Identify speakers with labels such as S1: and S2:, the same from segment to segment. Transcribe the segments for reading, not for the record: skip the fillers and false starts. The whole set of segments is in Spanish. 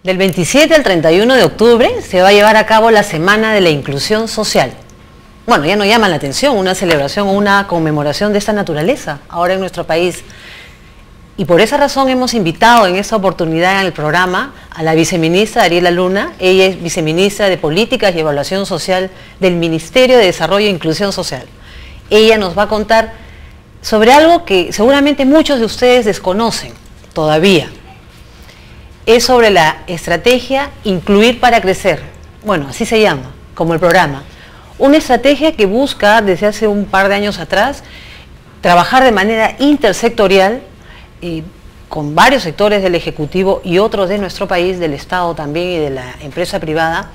S1: Del 27 al 31 de octubre se va a llevar a cabo la Semana de la Inclusión Social. Bueno, ya no llama la atención una celebración o una conmemoración de esta naturaleza ahora en nuestro país. Y por esa razón hemos invitado en esta oportunidad en el programa a la viceministra Ariela Luna. Ella es viceministra de Políticas y Evaluación Social del Ministerio de Desarrollo e Inclusión Social. Ella nos va a contar sobre algo que seguramente muchos de ustedes desconocen todavía. Es sobre la estrategia Incluir para Crecer. Bueno, así se llama, como el programa. Una estrategia que busca, desde hace un par de años atrás, trabajar de manera intersectorial con varios sectores del Ejecutivo y otros de nuestro país, del Estado también y de la empresa privada,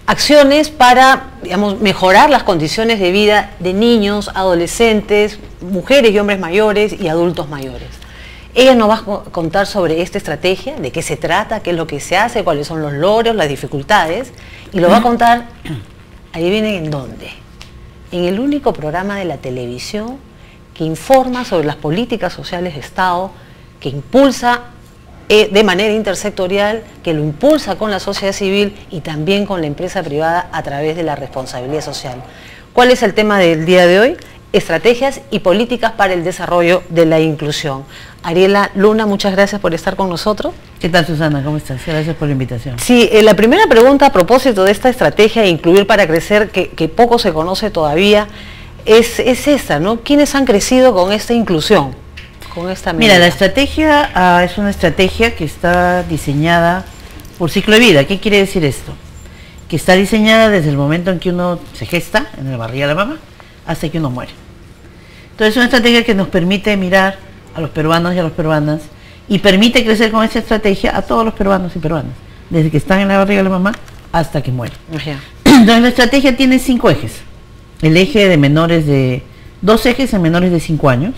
S1: acciones para, digamos, mejorar las condiciones de vida de niños, adolescentes, mujeres y hombres mayores y adultos mayores. Ella nos va a contar sobre esta estrategia, de qué se trata, qué es lo que se hace, cuáles son los logros, las dificultades, y lo va a contar, adivinen en dónde, en el único programa de la televisión que informa sobre las políticas sociales de Estado, que impulsa de manera intersectorial, que lo impulsa con la sociedad civil y también con la empresa privada a través de la responsabilidad social. ¿Cuál es el tema del día de hoy? Estrategias y políticas para el desarrollo de la inclusión. Ariela Luna, muchas gracias por estar con nosotros.
S2: ¿Qué tal, Susana? ¿Cómo estás? Gracias por la invitación.
S1: Sí, la primera pregunta a propósito de esta estrategia de Incluir para Crecer, que poco se conoce todavía, es esta, ¿no? ¿Quiénes han crecido con esta inclusión? Con esta medida?
S2: Mira, la estrategia es una estrategia que está diseñada por ciclo de vida. ¿Qué quiere decir esto? Que está diseñada desde el momento en que uno se gesta en la barriga de la mamá hasta que uno muere. Entonces es una estrategia que nos permite mirar a los peruanos y a las peruanas y permite crecer con esta estrategia a todos los peruanos y peruanas, desde que están en la barriga de la mamá hasta que mueren. Entonces la estrategia tiene 5 ejes. El eje de menores de, 2 ejes en menores de 5 años,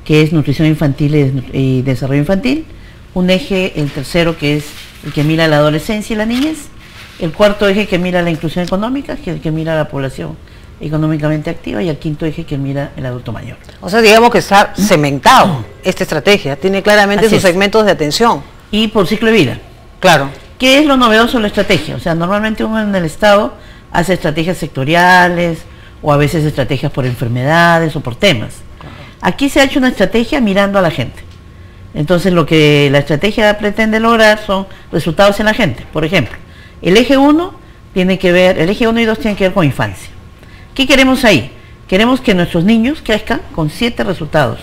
S2: que es nutrición infantil y desarrollo infantil. Un eje, el tercero, que es el que mira la adolescencia y la niñez. El cuarto eje que mira la inclusión económica, que es el que mira la población económicamente activa, y el quinto eje que mira el adulto mayor.
S1: O sea, digamos que está cementado esta estrategia, tiene claramente sus segmentos de atención.
S2: Y por ciclo de vida.
S1: Claro.
S2: ¿Qué es lo novedoso de la estrategia? O sea, normalmente uno en el Estado hace estrategias sectoriales, o a veces estrategias por enfermedades o por temas. Aquí se ha hecho una estrategia mirando a la gente. Entonces lo que la estrategia pretende lograr son resultados en la gente. Por ejemplo, el eje 1 tiene que ver, el eje 1 y 2 tienen que ver con infancia. ¿Qué queremos ahí? Queremos que nuestros niños crezcan con 7 resultados.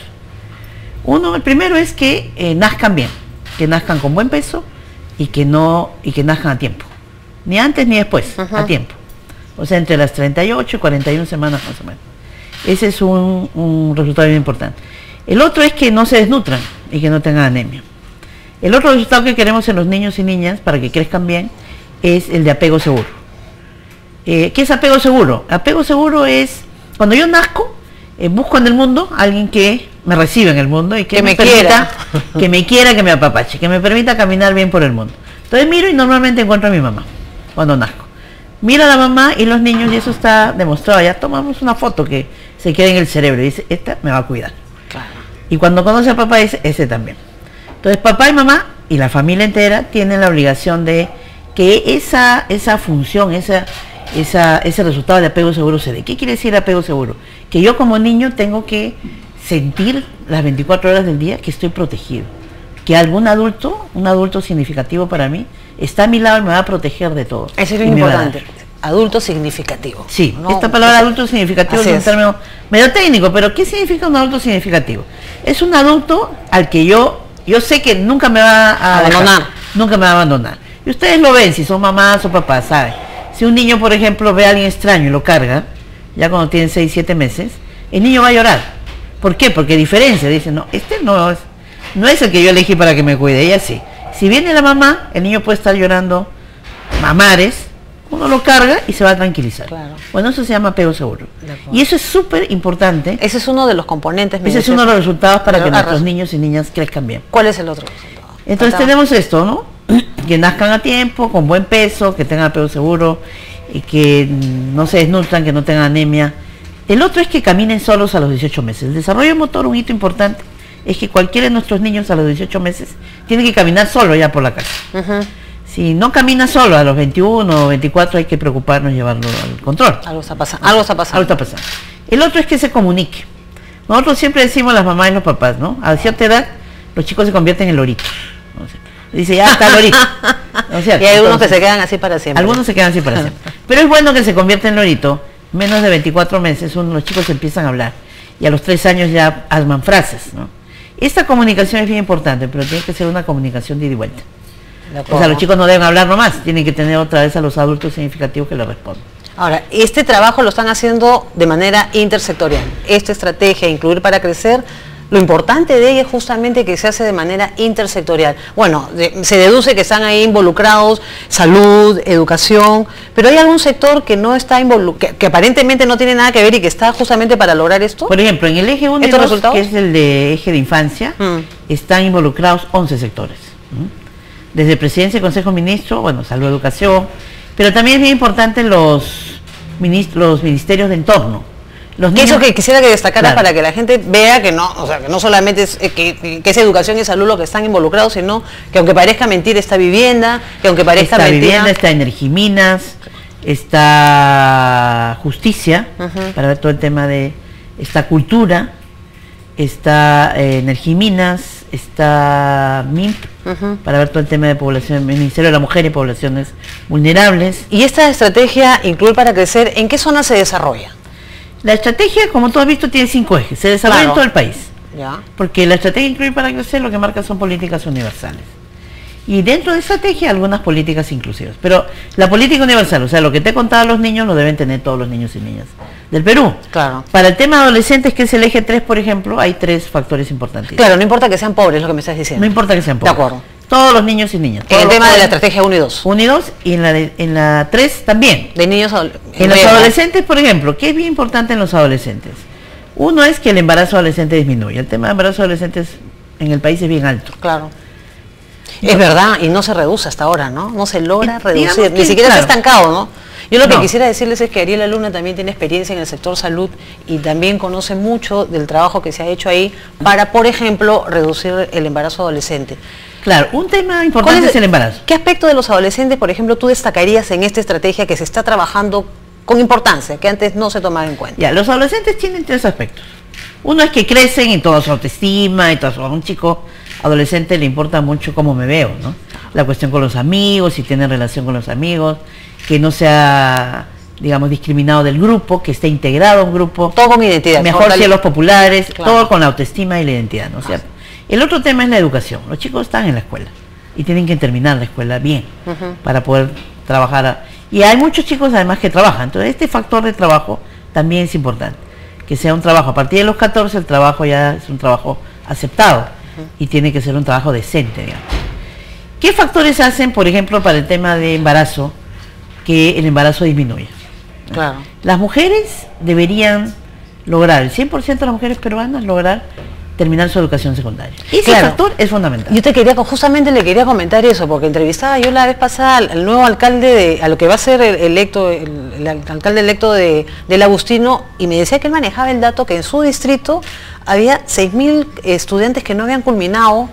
S2: El primero es que nazcan bien, que nazcan con buen peso y que nazcan a tiempo. Ni antes ni después, a tiempo. O sea, entre las 38 y 41 semanas más o menos. Ese es un resultado bien importante. El otro es que no se desnutran y que no tengan anemia. El otro resultado que queremos en los niños y niñas para que crezcan bien es el de apego seguro. ¿Qué es apego seguro? Apego seguro es cuando yo nazco, busco en el mundo a alguien que me reciba en el mundo y que me permita, que me quiera, que me apapache, que me permita caminar bien por el mundo. Entonces miro y normalmente encuentro a mi mamá cuando nazco. Mira a la mamá y los niños, y eso está demostrado. Ya tomamos una foto que se queda en el cerebro y dice, esta me va a cuidar. Claro. Y cuando conoce a papá dice, ese también. Entonces papá y mamá y la familia entera tienen la obligación de que esa función, ese resultado de apego seguro se dé. ¿Qué quiere decir apego seguro? Que yo como niño tengo que sentir las 24 horas del día que estoy protegido. Que un adulto significativo para mí, está a mi lado y me va a proteger de todo.
S1: Eso es lo importante. Adulto significativo.
S2: Sí, ¿no? Esta palabra adulto significativo es un término medio técnico, pero ¿qué significa un adulto significativo? Es un adulto al que yo sé que nunca me va a abandonar. Nunca me va a abandonar. Y ustedes lo ven, si son mamás o papás, ¿saben? Si un niño, por ejemplo, ve a alguien extraño y lo carga, ya cuando tiene 6, 7 meses, el niño va a llorar. ¿Por qué? Porque diferencia, dice, no, este no es el que yo elegí para que me cuide, ella sí. Si viene la mamá, el niño puede estar llorando mamares, uno lo carga y se va a tranquilizar. Claro. Bueno, eso se llama apego seguro. Y eso es súper importante.
S1: Ese es uno de los componentes.
S2: Ese es uno de los resultados para que nuestros niños y niñas crezcan bien.
S1: ¿Cuál es el otro resultado?
S2: Entonces tenemos esto, ¿no? Que nazcan a tiempo, con buen peso, que tengan apego seguro, y que no se desnutran, que no tengan anemia. El otro es que caminen solos a los 18 meses. El desarrollo motor, un hito importante, es que cualquiera de nuestros niños a los 18 meses tiene que caminar solo ya por la casa. Si no camina solo a los 21 o 24, hay que preocuparnos llevarlo al control.
S1: Algo está pasando. Algo está pasando.
S2: Algo está pasando. El otro es que se comunique. Nosotros siempre decimos, las mamás y los papás, ¿no? A cierta edad, los chicos se convierten en loritos. ¿No? Dice, ya está lorito. ¿No es cierto?
S1: Y hay algunos que se quedan así para siempre.
S2: Algunos se quedan así para siempre. Pero es bueno que se convierta en lorito. Menos de 24 meses, los chicos empiezan a hablar. Y a los 3 años ya arman frases, ¿no? Esta comunicación es bien importante, pero tiene que ser una comunicación de ida y vuelta. O sea, los chicos no deben hablar nomás, tienen que tener otra vez a los adultos significativos que les respondan.
S1: Ahora, este trabajo lo están haciendo de manera intersectorial. Esta estrategia, Incluir para Crecer, lo importante de ella es justamente que se hace de manera intersectorial. Bueno, se deduce que están ahí involucrados salud, educación, pero ¿hay algún sector que no está involucrado, que aparentemente no tiene nada que ver y que está justamente para lograr esto?
S2: Por ejemplo, en el eje 1 y 2, que es el de eje de infancia, están involucrados 11 sectores. Desde Presidencia y Consejo de Ministros, bueno, salud, educación, pero también es bien importante los ministerios de entorno.
S1: Eso que quisiera que destacara, claro, para que la gente vea que no, o sea, que no solamente es que es educación y salud lo que están involucrados, sino que aunque parezca mentira está vivienda, que aunque parezca mentira...
S2: Está vivienda, está Energiminas, está justicia, para ver todo el tema de... Está cultura, está Energiminas, está MIMP, para ver todo el tema de población, Ministerio de la Mujer y Poblaciones Vulnerables.
S1: ¿Y esta estrategia Incluir para Crecer, en qué zona se desarrolla?
S2: La estrategia, como tú has visto, tiene 5 ejes, se desarrolla en todo el país.
S1: Ya.
S2: Porque la estrategia Incluir para Crecer lo que marca son políticas universales. Y dentro de esa estrategia algunas políticas inclusivas. Pero la política universal, o sea, lo que te he contado a los niños, lo deben tener todos los niños y niñas del Perú.
S1: Claro.
S2: Para el tema de adolescentes, que es el eje 3, por ejemplo, hay 3 factores importantes.
S1: Claro, no importa que sean pobres, es lo que me estás diciendo.
S2: No importa que sean pobres.
S1: De acuerdo.
S2: Todos los niños y niñas.
S1: En el tema de la estrategia 1 y 2.
S2: 1 y 2, y en la 3 también.
S1: De niños
S2: en los adolescentes, por ejemplo, ¿qué es bien importante en los adolescentes? Uno es que el embarazo adolescente disminuye. El tema de embarazo adolescente en el país es bien alto.
S1: Claro. Es verdad, y no se reduce hasta ahora, ¿no? No se logra reducir, ni siquiera
S2: claro,
S1: está estancado, ¿no? Yo lo que quisiera decirles es que Ariela Luna también tiene experiencia en el sector salud y también conoce mucho del trabajo que se ha hecho ahí para, por ejemplo, reducir el embarazo adolescente.
S2: Claro, un tema importante es el embarazo.
S1: ¿Qué aspecto de los adolescentes, por ejemplo, tú destacarías en esta estrategia que se está trabajando con importancia, que antes no se tomaba en cuenta?
S2: Ya, los adolescentes tienen 3 aspectos. Uno es que crecen en toda su autoestima, y todo, a un chico adolescente le importa mucho cómo me veo, ¿no? La cuestión con los amigos, si tiene relación con los amigos, que no sea, digamos, discriminado del grupo, que esté integrado a un grupo.
S1: Todo con identidad.
S2: Mejor si a los populares,
S1: claro,
S2: todo con la autoestima y la identidad, ¿no es cierto? El otro tema es la educación. Los chicos están en la escuela y tienen que terminar la escuela bien para poder trabajar. Y hay muchos chicos además que trabajan. Entonces este factor de trabajo también es importante. Que sea un trabajo. A partir de los 14 el trabajo ya es un trabajo aceptado y tiene que ser un trabajo decente, digamos. ¿Qué factores hacen, por ejemplo, para el tema de embarazo, que el embarazo disminuya?
S1: Claro.
S2: Las mujeres deberían lograr, el 100% de las mujeres peruanas lograr terminar su educación secundaria. Ese factor es fundamental.
S1: Yo justamente le quería comentar eso, porque entrevistaba yo la vez pasada al nuevo alcalde, a lo que va a ser el alcalde electo del Agustino, y me decía que él manejaba el dato que en su distrito había 6.000 estudiantes que no habían culminado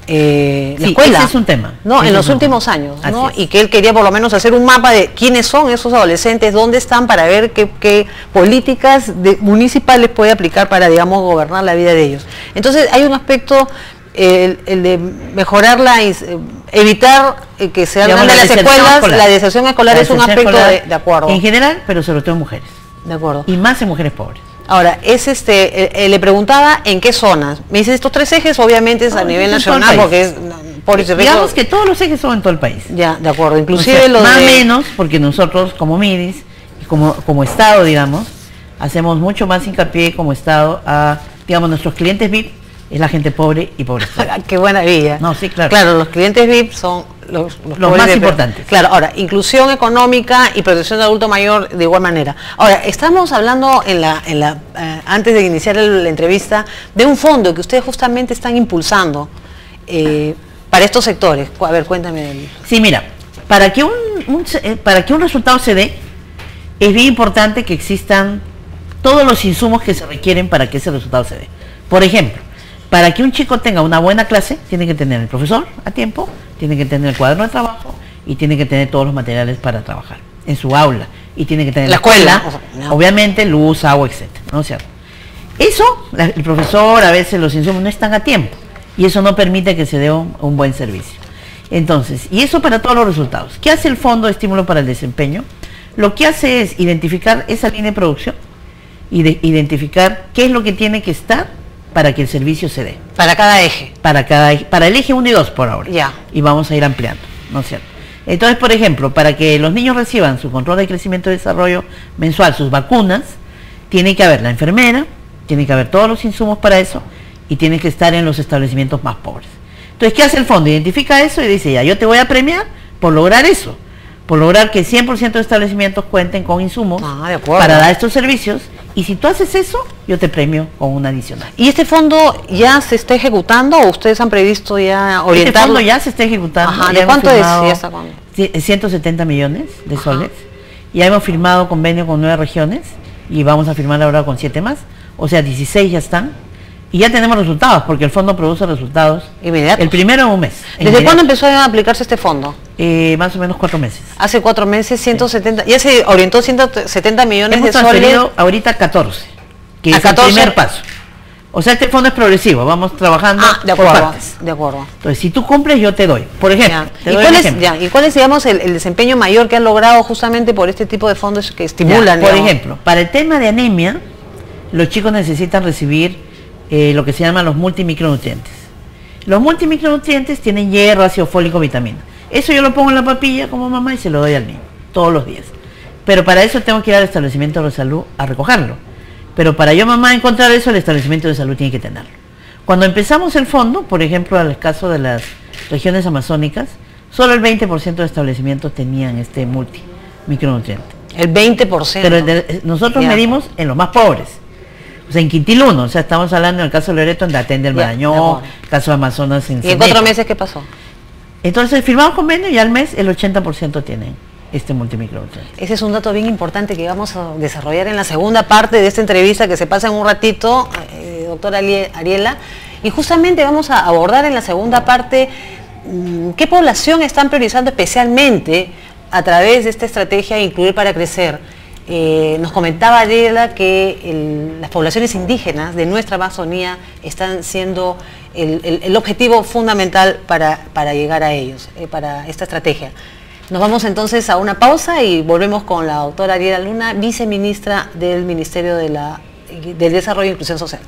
S1: la escuela.
S2: Ese es un tema.
S1: No, en los últimos años, ¿no? Y que él quería por lo menos hacer un mapa de quiénes son esos adolescentes, dónde están, para ver qué políticas municipales puede aplicar para, digamos, gobernar la vida de ellos. Entonces hay un aspecto, el de mejorar evitar que se hagan de las escuelas, la deserción escolar es un aspecto de acuerdo.
S2: En general, pero sobre todo en mujeres.
S1: De acuerdo.
S2: Y más en mujeres pobres.
S1: Ahora, le preguntaba en qué zonas. Me dice, estos 3 ejes obviamente es a nivel nacional, porque es por ese
S2: digamos que todos los ejes son en todo el país.
S1: Ya, de acuerdo. Inclusive
S2: o sea, más o menos, porque nosotros como MIDIS, y como Estado, digamos, hacemos mucho más hincapié como Estado a, digamos, nuestros clientes VIP es la gente pobre y pobre.
S1: Qué buena vida.
S2: No, sí, claro.
S1: Claro, los clientes VIP son los
S2: más importantes.
S1: Claro, ahora, inclusión económica y protección del adulto mayor de igual manera. Ahora, estamos hablando antes de iniciar la entrevista de un fondo que ustedes justamente están impulsando para estos sectores. A ver, cuéntame.
S2: Sí, mira, para que un resultado se dé, es bien importante que existan todos los insumos que se requieren para que ese resultado se dé. Por ejemplo, para que un chico tenga una buena clase, tiene que tener el profesor a tiempo, tiene que tener el cuaderno de trabajo y tiene que tener todos los materiales para trabajar en su aula, y tiene que tener
S1: la escuela, no.
S2: Obviamente luz, agua, etcétera, ¿no es cierto? Eso, el profesor, a veces los insumos no están a tiempo, y eso no permite que se dé un buen servicio. Entonces, y eso para todos los resultados. ¿Qué hace el Fondo de Estímulo para el Desempeño? Lo que hace es identificar esa línea de producción y identificar qué es lo que tiene que estar para que el servicio se dé.
S1: Para cada eje.
S2: Para el eje 1 y 2 por ahora.
S1: Ya.
S2: Y vamos a ir ampliando, ¿no es cierto? Entonces, por ejemplo, para que los niños reciban su control de crecimiento y desarrollo mensual, sus vacunas, tiene que haber la enfermera, tiene que haber todos los insumos para eso, y tiene que estar en los establecimientos más pobres. Entonces, ¿qué hace el fondo? Identifica eso y dice, ya, yo te voy a premiar por lograr eso, por lograr que 100% de establecimientos cuenten con insumos para dar estos servicios, y si tú haces eso, yo te premio con un adicional.
S1: ¿Y este fondo ya se está ejecutando o ustedes han previsto ya orientarlo?
S2: Este fondo ya se está ejecutando.
S1: Ajá, ¿de cuánto es? ¿Y hasta cuándo?
S2: 170 millones de soles. Ya hemos firmado convenio con 9 regiones y vamos a firmar ahora con 7 más, o sea 16 ya están, y ya tenemos resultados, porque el fondo produce resultados
S1: inmediatos.
S2: El primero en un mes.
S1: ¿Desde cuándo empezó a aplicarse este fondo?
S2: Más o menos 4 meses.
S1: Hace 4 meses, 170, sí. Ya se orientó 170 millones de soles.
S2: Ahorita 14, que
S1: a
S2: es
S1: 14.
S2: El primer paso. O sea, este fondo es progresivo, vamos trabajando
S1: de
S2: por
S1: acuerdo,
S2: partes.
S1: de acuerdo.
S2: Entonces, si tú cumples, yo te doy. Por ejemplo,
S1: ¿Y cuál es, digamos, el desempeño mayor que han logrado justamente por este tipo de fondos que estimulan?
S2: Por ejemplo, para el tema de anemia, los chicos necesitan recibir lo que se llaman los multimicronutrientes. Los multimicronutrientes tienen hierro, ácido fólico, vitamina. Eso yo lo pongo en la papilla como mamá y se lo doy al niño, todos los días. Pero para eso tengo que ir al establecimiento de salud a recogerlo. Pero para yo, mamá, encontrar eso, el establecimiento de salud tiene que tenerlo. Cuando empezamos el fondo, por ejemplo, en el caso de las regiones amazónicas, solo el 20% de establecimientos tenían este multimicronutriente.
S1: El 20%.
S2: Pero nosotros medimos en los más pobres. O sea, en Quintil 1, o sea, estamos hablando en el caso de Loreto, en Datén del Marañón, caso de Amazonas en
S1: ¿Y en 4 meses qué pasó?
S2: Entonces, firmamos convenio y al mes el 80% tienen este multimicronutriente.
S1: Ese es un dato bien importante que vamos a desarrollar en la segunda parte de esta entrevista que se pasa en un ratito, doctora Ariela, y justamente vamos a abordar en la segunda parte qué población están priorizando especialmente a través de esta estrategia Incluir para Crecer. Nos comentaba Ariela que las poblaciones indígenas de nuestra Amazonía están siendo el objetivo fundamental para llegar a ellos, para esta estrategia. Nos vamos entonces a una pausa y volvemos con la doctora Ariela Luna, viceministra del Ministerio del Desarrollo e Inclusión Social.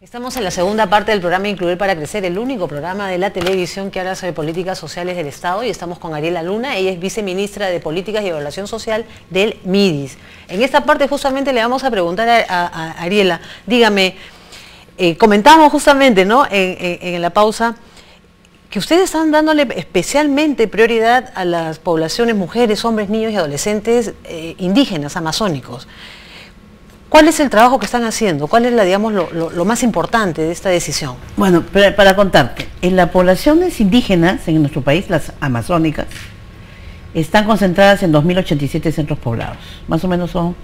S1: Estamos en la segunda parte del programa Incluir para Crecer, el único programa de la televisión que habla sobre políticas sociales del Estado, y estamos con Ariela Luna. Ella es viceministra de Políticas y Evaluación Social del MIDIS. En esta parte justamente le vamos a preguntar a Ariela, dígame, comentamos justamente, ¿no?, en la pausa, que ustedes están dándole especialmente prioridad a las poblaciones, mujeres, hombres, niños y adolescentes indígenas, amazónicos. ¿Cuál es el trabajo que están haciendo? ¿Cuál es digamos, lo más importante de esta decisión?
S2: Bueno, para contarte, en las poblaciones indígenas en nuestro país, las amazónicas, están concentradas en 2.087 centros poblados. Más o menos son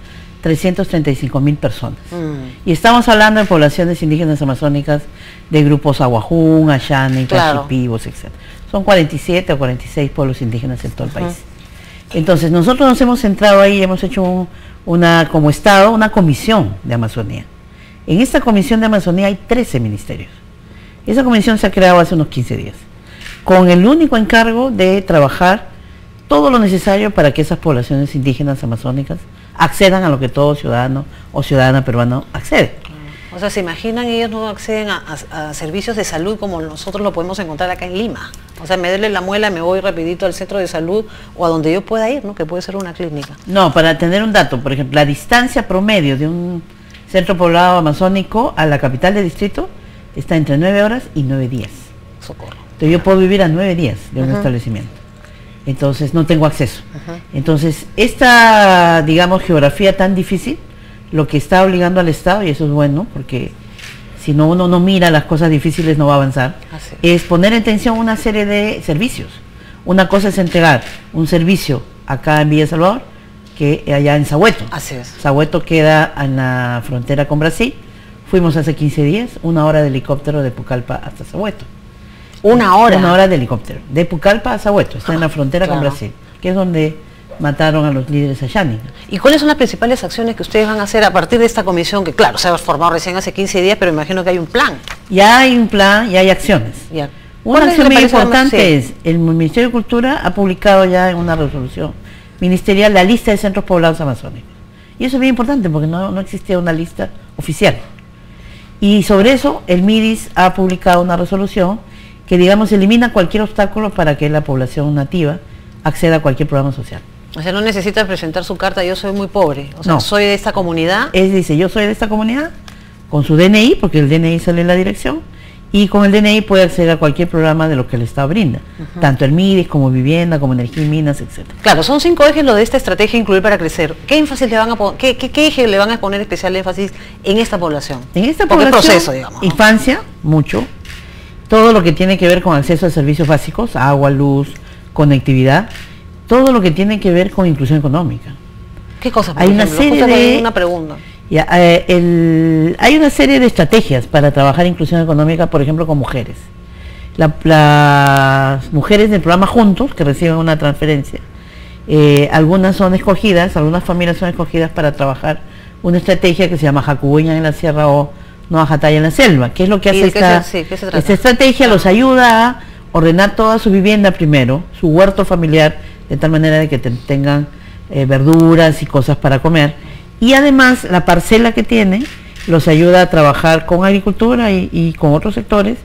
S2: 335.000 personas. Y estamos hablando de poblaciones indígenas amazónicas de grupos Aguajún, Ayánicas, claro, Chipivos, etc. Son 47 o 46 pueblos indígenas en todo el país. Entonces, nosotros nos hemos centrado ahí, hemos hecho como Estado, una comisión de Amazonía. En esta comisión de Amazonía hay 13 ministerios. Esa comisión se ha creado hace unos 15 días, con el único encargo de trabajar todo lo necesario para que esas poblaciones indígenas amazónicas accedan a lo que todo ciudadano o ciudadana peruano accede.
S1: O sea, ¿se imaginan? Ellos no acceden a servicios de salud como nosotros lo podemos encontrar acá en Lima. O sea, me duele la muela, me voy rapidito al centro de salud o a donde yo pueda ir, ¿no?, que puede ser una clínica.
S2: No, para tener un dato, por ejemplo, la distancia promedio de un centro poblado amazónico a la capital del distrito está entre 9 horas y 9 días.
S1: Socorro.
S2: Entonces yo puedo vivir a 9 días de un establecimiento. Entonces no tengo acceso. Entonces esta, digamos, geografía tan difícil, lo que está obligando al Estado, y eso es bueno, porque si no uno no mira las cosas difíciles no va a avanzar, es poner en tensión una serie de servicios. Una cosa es entregar un servicio acá en Villa Salvador, que allá en Sahueto.
S1: Así es.
S2: Sahueto queda en la frontera con Brasil. Fuimos hace 15 días, 1 hora de helicóptero de Pucallpa hasta Sahueto.
S1: ¿Una hora?
S2: 1 hora de helicóptero, de Pucallpa a Sahueto, está en la frontera con Brasil, que es donde mataron a los líderes ayánicos.
S1: ¿Y cuáles son las principales acciones que ustedes van a hacer a partir de esta comisión? Que claro, se ha formado recién hace 15 días, pero imagino que hay un plan.
S2: Ya hay un plan y hay acciones.
S1: Ya.
S2: Una acción muy importante es, el Ministerio de Cultura ha publicado ya en una resolución ministerial la lista de centros poblados amazónicos. Y eso es bien importante porque no existía una lista oficial. Y sobre eso el MIDIS ha publicado una resolución que, digamos, elimina cualquier obstáculo para que la población nativa acceda a cualquier programa social.
S1: O sea, no necesita presentar su carta, yo soy muy pobre, o sea,
S2: no,
S1: soy de esta comunidad.
S2: Dice, yo soy de esta comunidad, con su DNI, porque el DNI sale en la dirección, y con el DNI puede acceder a cualquier programa de lo que el Estado brinda, tanto el MIDIS como vivienda, como energía y minas, etc.
S1: Claro, son 5 ejes lo de esta estrategia Incluir para Crecer. ¿Qué énfasis le van a poner, qué eje le van a poner especial énfasis en esta población?
S2: En esta población,
S1: proceso, digamos, ¿no?
S2: Infancia, mucho, todo lo que tiene que ver con acceso a servicios básicos, agua, luz, conectividad, todo lo que tiene que ver con inclusión económica.
S1: ¿Qué cosas?
S2: Hay una serie de...
S1: Una pregunta.
S2: Ya, hay una serie de estrategias para trabajar inclusión económica, por ejemplo, con mujeres. Las mujeres del programa Juntos, que reciben una transferencia, algunas son escogidas, algunas familias son escogidas para trabajar una estrategia que se llama Jacubuña en la Sierra o Nueva Jataya en la Selva. ¿Qué es lo que hace esta estrategia? Los ayuda a ordenar toda su vivienda primero, su huerto familiar, de tal manera de que tengan verduras y cosas para comer, y además la parcela que tienen los ayuda a trabajar con agricultura y con otros sectores,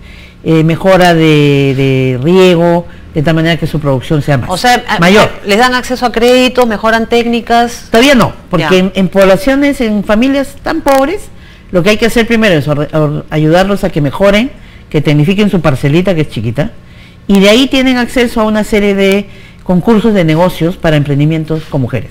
S2: mejora de riego, de tal manera que su producción sea mayor.
S1: ¿Les dan acceso a crédito, mejoran técnicas?
S2: Todavía no, porque en poblaciones, en familias tan pobres, lo que hay que hacer primero es ayudarlos a que mejoren, que tecnifiquen su parcelita, que es chiquita, y de ahí tienen acceso a una serie de concursos de negocios para emprendimientos con mujeres.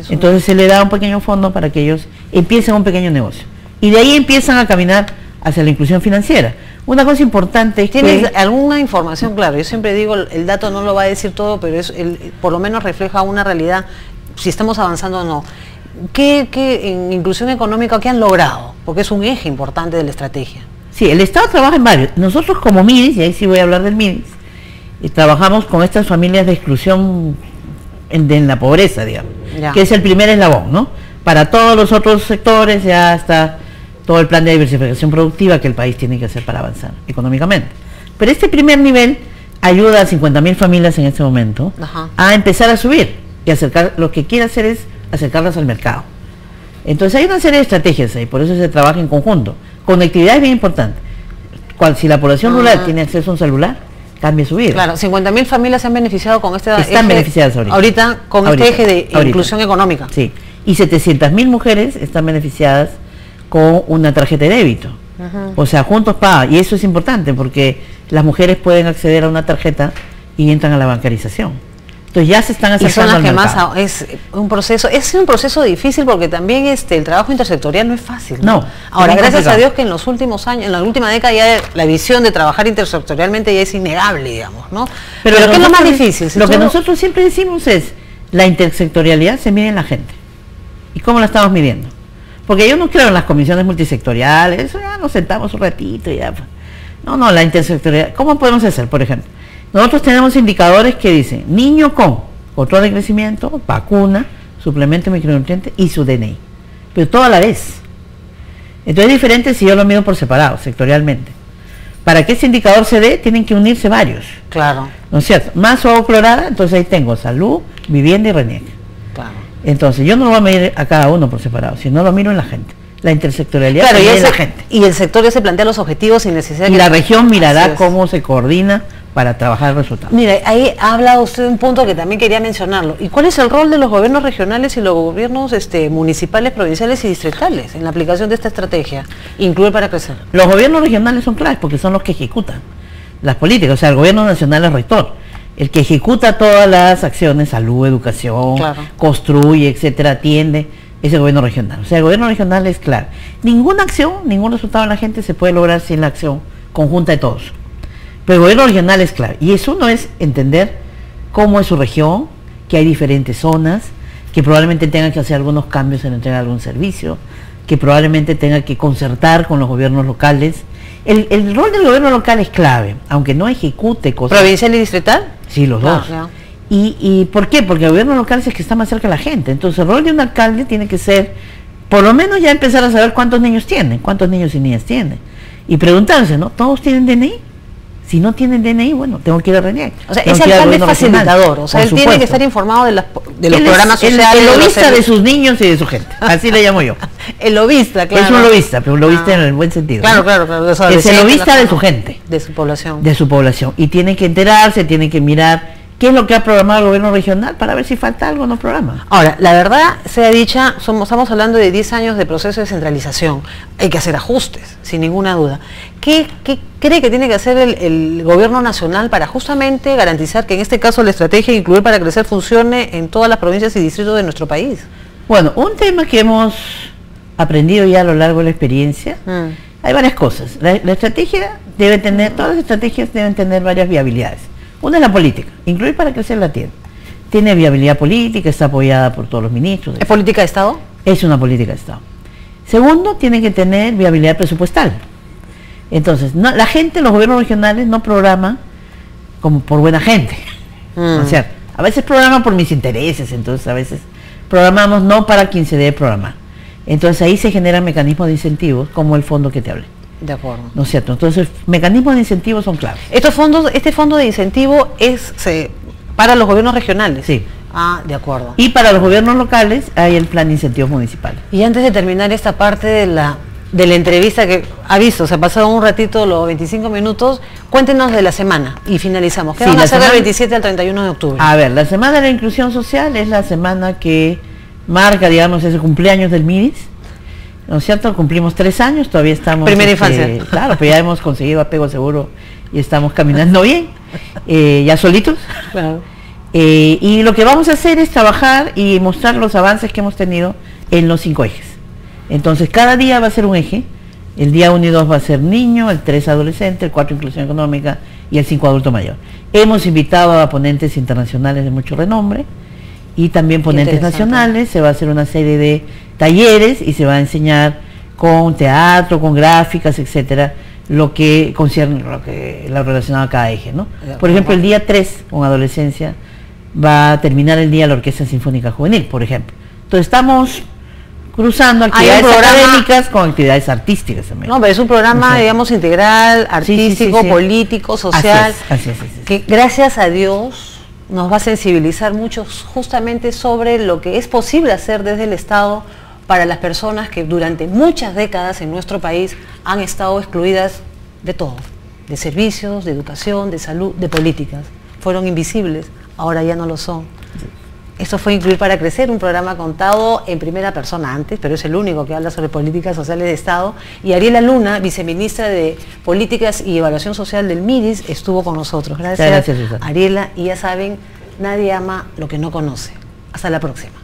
S2: Entonces se le da un pequeño fondo para que ellos empiecen un pequeño negocio. Y de ahí empiezan a caminar hacia la inclusión financiera. Una cosa importante es
S1: ¿Tienes alguna información? Claro, yo siempre digo, el dato no lo va a decir todo, pero por lo menos refleja una realidad, si estamos avanzando o no. ¿Qué en inclusión económica, qué han logrado? Porque es un eje importante de la estrategia.
S2: Sí, el Estado trabaja en varios. Nosotros como MIDIS, y ahí sí voy a hablar del MIDIS, trabajamos con estas familias de exclusión en la pobreza, digamos, que es el primer eslabón, ¿no? Para todos los otros sectores ya está todo el plan de diversificación productiva que el país tiene que hacer para avanzar económicamente. Pero este primer nivel ayuda a 50.000 familias en este momento a empezar a subir y acercar, lo que quiere hacer es acercarlas al mercado. Entonces hay una serie de estrategias ahí, por eso se trabaja en conjunto. Conectividad es bien importante. Si la población rural tiene acceso a un celular, cambia su vida.
S1: Claro, 50.000 familias se han beneficiado con este
S2: Están beneficiadas ahorita.
S1: Ahorita con este eje de inclusión económica.
S2: Sí, y 700.000 mujeres están beneficiadas con una tarjeta de débito. O sea, juntos pagan, y eso es importante porque las mujeres pueden acceder a una tarjeta y entran a la bancarización. Entonces ya se están acercando al mercado.
S1: Es un proceso difícil porque también el trabajo intersectorial no es fácil.
S2: No.
S1: Ahora, gracias a Dios que en los últimos años, en la última década ya la visión de trabajar intersectorialmente ya es innegable, digamos, ¿no? Pero ¿qué es lo más difícil?
S2: Lo que nosotros siempre decimos es, la intersectorialidad se mide en la gente. ¿Y cómo la estamos midiendo? Porque yo no creo en las comisiones multisectoriales, eso ya nos sentamos un ratito y ya. No, la intersectorialidad. ¿Cómo podemos hacer, por ejemplo? Nosotros tenemos indicadores que dicen niño con control de crecimiento, vacuna, suplemento de micronutrientes y su DNI. Pero todo a la vez. Entonces es diferente si yo lo mido por separado, sectorialmente. Para que ese indicador se dé, tienen que unirse varios.
S1: Claro.
S2: ¿No es cierto? Más agua clorada, entonces ahí tengo salud, vivienda y RENIEC.
S1: Claro.
S2: Entonces yo no lo voy a medir a cada uno por separado, sino lo miro en la gente. La intersectorialidad
S1: de
S2: la gente.
S1: Y el sector ya se plantea los objetivos sin necesidad de
S2: y la región mirará cómo se coordina para trabajar el resultado.
S1: Mire, ahí habla usted de un punto que también quería mencionarlo. ¿Y cuál es el rol de los gobiernos regionales y los gobiernos municipales, provinciales y distritales en la aplicación de esta estrategia? Incluir para crecer.
S2: Los gobiernos regionales son claves porque son los que ejecutan las políticas. O sea, el gobierno nacional es rector. El que ejecuta todas las acciones, salud, educación, construye, etcétera, atiende, es el gobierno regional. O sea, el gobierno regional es clave. Ninguna acción, ningún resultado en la gente se puede lograr sin la acción conjunta de todos. Pero el gobierno regional es clave. Y eso no es entender cómo es su región, que hay diferentes zonas, que probablemente tengan que hacer algunos cambios en entrega de algún servicio, que probablemente tenga que concertar con los gobiernos locales. El rol del gobierno local es clave, aunque no ejecute cosas.
S1: ¿Provincial y distrital?
S2: Sí, los dos. ¿Y por qué? Porque el gobierno local es el que está más cerca de la gente. Entonces el rol de un alcalde tiene que ser, por lo menos ya empezar a saber cuántos niños tienen, cuántos niños y niñas tienen. Y preguntarse, ¿no? ¿Todos tienen DNI? Si no tienen DNI, bueno, tengo que ir a RENIEC.
S1: O sea, ese alcalde es facilitador, o sea, él tiene que estar informado de los programas sociales.
S2: El lobista de sus niños y de su gente, así le llamo yo.
S1: El lobista, claro.
S2: Es un lobista, pero un lobista en el buen sentido.
S1: Claro,
S2: ¿no?
S1: claro.
S2: Es el lobista de su gente.
S1: De su población.
S2: De su población. Y tiene que enterarse, tiene que mirar qué es lo que ha programado el gobierno regional para ver si falta algo en los programas.
S1: Ahora, la verdad sea dicha, estamos hablando de 10 años de proceso de centralización. Hay que hacer ajustes, sin ninguna duda. ¿Qué cree que tiene que hacer el gobierno nacional para justamente garantizar que en este caso la estrategia Incluir para Crecer funcione en todas las provincias y distritos de nuestro país?
S2: Bueno, un tema que hemos aprendido ya a lo largo de la experiencia, hay varias cosas. La estrategia debe tener, todas las estrategias deben tener varias viabilidades. Una es la política, Incluir para Crecer la tiene. Tiene viabilidad política, está apoyada por todos los ministros.
S1: ¿Es política de Estado?
S2: Es una política de Estado. Segundo, tiene que tener viabilidad presupuestal. Entonces, la gente, los gobiernos regionales no programan como por buena gente. O sea, a veces programan por mis intereses, entonces a veces programamos no para quien se debe programar. Entonces ahí se generan mecanismos de incentivos como el fondo que te hablé.
S1: De acuerdo.
S2: ¿No es cierto? Entonces, mecanismos de incentivos son claves.
S1: Este fondo de incentivo es para los gobiernos regionales.
S2: Sí.
S1: Ah, de acuerdo.
S2: Y para los gobiernos locales hay el plan de incentivos municipales.
S1: Y antes de terminar esta parte de la entrevista que ha visto, se ha pasado un ratito los 25 minutos, cuéntenos de la semana y finalizamos. ¿Qué van a hacer del 27 al 31 de octubre?
S2: A ver, la Semana de la Inclusión Social es la semana que marca, digamos, ese cumpleaños del MIDIS. ¿No es cierto? Cumplimos 3 años, todavía estamos...
S1: Primera infancia.
S2: Claro, pero ya hemos conseguido apego seguro y estamos caminando bien, ya solitos.
S1: Claro.
S2: Y lo que vamos a hacer es trabajar y mostrar los avances que hemos tenido en los 5 ejes. Entonces, cada día va a ser un eje. El día 1 y 2 va a ser niño, el 3 adolescente, el 4 inclusión económica y el 5 adulto mayor. Hemos invitado a ponentes internacionales de mucho renombre y también ponentes nacionales. Se va a hacer una serie de talleres y se va a enseñar con teatro, con gráficas, etcétera, lo que concierne, lo relacionado a cada eje, ¿no? Por ejemplo, el día 3, con adolescencia, va a terminar el día la Orquesta Sinfónica Juvenil, por ejemplo. Entonces estamos cruzando actividades académicas con actividades artísticas también.
S1: No, pero es un programa, digamos, integral, artístico, político, social,
S2: así es.
S1: Que gracias a Dios nos va a sensibilizar mucho justamente sobre lo que es posible hacer desde el Estado para las personas que durante muchas décadas en nuestro país han estado excluidas de todo, de servicios, de educación, de salud, de políticas. Fueron invisibles, ahora ya no lo son. Esto fue Incluir para Crecer, un programa contado en primera persona antes, pero es el único que habla sobre políticas sociales de Estado. Y Ariela Luna, viceministra de Políticas y Evaluación Social del MIDIS, estuvo con nosotros. Gracias,
S2: Susana.
S1: Ariela. Y ya saben, nadie ama lo que no conoce. Hasta la próxima.